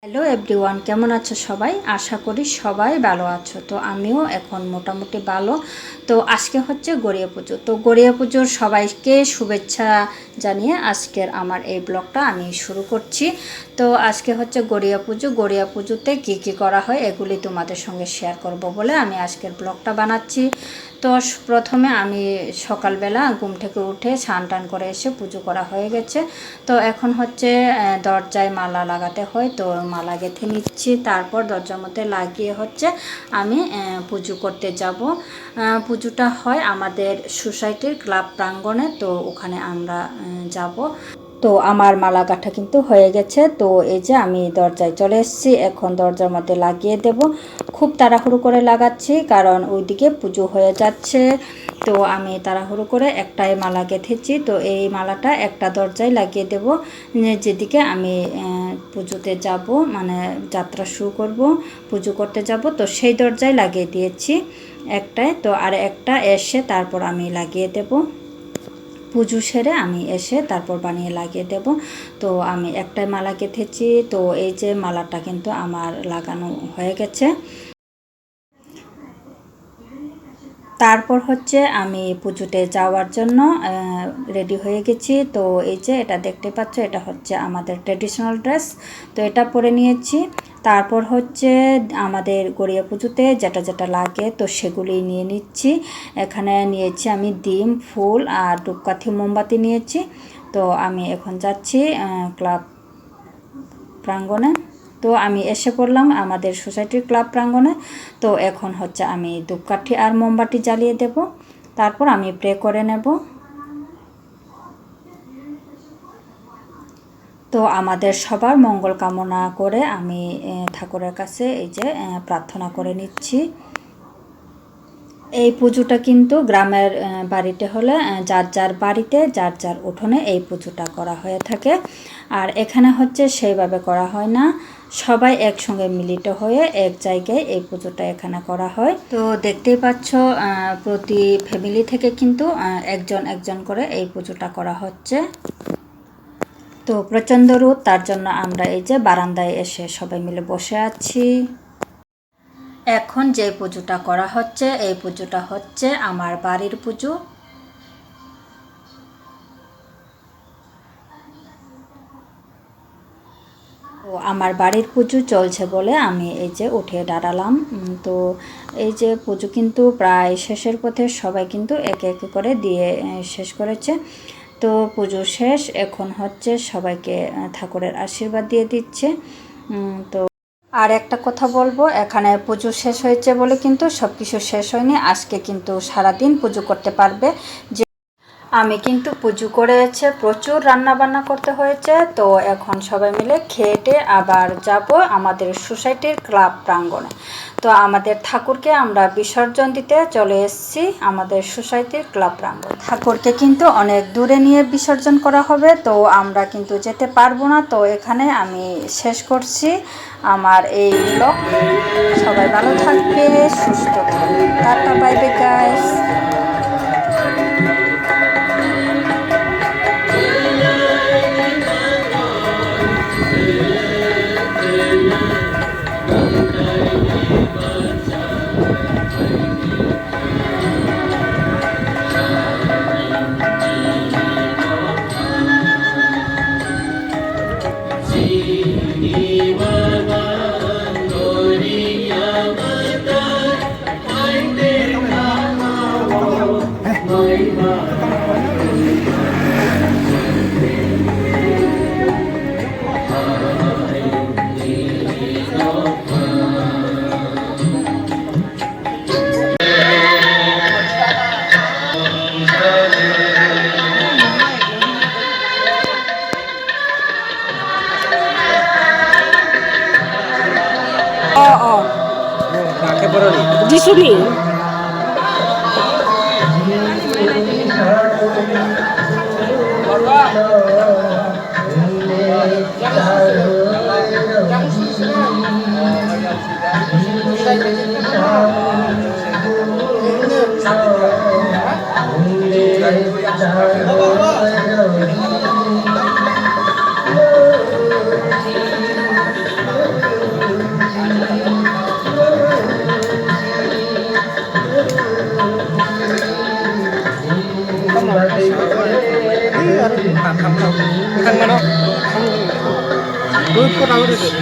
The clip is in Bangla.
হ্যালো এভরিওয়ান, কেমন আছো সবাই? আশা করি সবাই ভালো আছো। তো আমিও এখন মোটামুটি ভালো। তো আজকে হচ্ছে গড়িয়া পুজো। তো গড়িয়া পুজোর সবাইকে শুভেচ্ছা জানিয়ে আজকের আমার এই ব্লগটা আমি শুরু করছি। তো আজকে হচ্ছে গড়িয়া পুজো। গড়িয়া পুজোতে কী কী করা হয় এগুলি তোমাদের সঙ্গে শেয়ার করব বলে আমি আজকের ব্লগটা বানাচ্ছি। তো প্রথমে আমি সকালবেলা ঘুম থেকে উঠে স্নান টান করে এসে পুজো করা হয়ে গেছে। তো এখন হচ্ছে দরজায় মালা লাগাতে হয়, তো মালা গেঁথে নিচ্ছি। তারপর দরজার মধ্যে লাগিয়ে হচ্ছে আমি পুজো করতে যাব। পুজোটা হয় আমাদের সোসাইটির ক্লাব প্রাঙ্গণে, তো ওখানে আমরা যাব। তো আমার মালা গাঁথা কিন্তু হয়ে গেছে। তো এই যে আমি দরজায় চলে এসেছি, এখন দরজার মধ্যে লাগিয়ে দেব। খুব তাড়াহুড়ো করে লাগাচ্ছি কারণ ওইদিকে পুজো হয়ে যাচ্ছে। তো আমি তাড়াহুড়ো করে একটাই মালা গেঁথেছি। তো এই মালাটা একটা দরজায় লাগিয়ে দেব, যেদিকে আমি পুজোতে যাব, মানে যাত্রা শুরু করব, পুজো করতে যাব। তো সেই দরজায় লাগিয়ে দিয়েছি একটায়। তো আর একটা এসে তারপর আমি লাগিয়ে দেব। পুজো সেরে আমি এসে তারপর বানিয়ে লাগিয়ে দেব। তো আমি একটাই মালা গেঁথেছি। তো এই যে মালাটা কিন্তু আমার লাগানো হয়ে গেছে। তারপর হচ্ছে আমি পুজোতে যাওয়ার জন্য রেডি হয়ে গেছি। তো এই যে এটা দেখতে পাচ্ছ, এটা হচ্ছে আমাদের ট্রেডিশনাল ড্রেস। তো এটা পরে নিয়েছি। তারপর হচ্ছে আমাদের গড়িয়া পুজোতে যেটা যেটা লাগে তো সেগুলি নিয়ে নিচ্ছি। এখানে নিয়েছি আমি ডিম, ফুল আর ধূপকাঠি, মোমবাতি নিয়েছি। তো আমি এখন যাচ্ছি ক্লাব প্রাঙ্গণে। তো আমি এসে পড়লাম আমাদের সোসাইটির ক্লাব প্রাঙ্গণে। তো এখন হচ্ছে আমি ধূপকাঠি আর মোমবাতি জ্বালিয়ে দেব, তারপর আমি প্রে করে নেব। তো আমাদের সবার মঙ্গল কামনা করে আমি ঠাকুরের কাছে এই যে প্রার্থনা করে নিচ্ছি। এই পুজোটা কিন্তু গ্রামের বাড়িতে হলে যার যার বাড়িতে যার যার উঠোনে এই পুজোটা করা হয়ে থাকে। আর এখানে হচ্ছে সেইভাবে করা হয় না, সবাই একসঙ্গে মিলিত হয়ে এক জায়গায় এই পুজোটা এখানে করা হয়। তো দেখতেই পাচ্ছ প্রতি ফ্যামিলি থেকে কিন্তু একজন একজন করে এই পুজোটা করা হচ্ছে। তো প্রচণ্ড রোদ, তার জন্য আমরা এই যে বারান্দায় এসে সবাই মিলে বসে আছি। এখন যে পুজোটা করা হচ্ছে এই পুজোটা হচ্ছে আমার বাড়ির পুজো। তো আমার বাড়ির পুজো চলছে বলে আমি এই যে উঠে দাঁড়ালাম। তো এই যে পুজো কিন্তু প্রায় শেষের পথে, সবাই কিন্তু একে একে করে দিয়ে শেষ করেছে। তো পুজো শেষ, এখন হচ্ছে সবাইকে ঠাকুরের আশীর্বাদ দিয়ে দিচ্ছে। তো আর একটা কথা বলবো, এখানে পুজো শেষ হয়েছে বলে কিন্তু সব কিছু শেষ হয়নি। আজকে কিন্তু সারাদিন পুজো করতে পারবে। যে আমি কিন্তু পুজো করেছে, প্রচুর রান্না বান্না করতে হয়েছে। তো এখন সবাই মিলে খেয়ে আবার যাব আমাদের সোসাইটির ক্লাব প্রাঙ্গণে। তো আমাদের ঠাকুরকে আমরা বিসর্জন দিতে চলে এসেছি আমাদের সোসাইটির ক্লাব প্রাঙ্গণ। ঠাকুরকে কিন্তু অনেক দূরে নিয়ে বিসর্জন করা হবে, তো আমরা কিন্তু যেতে পারবো না। তো এখানে আমি শেষ করছি আমার এই ব্লগ। সবাই ভালো থাকবে, সুস্থ থাকবে। Tata, bye bye guys. Disuni. কোটা করে দেবে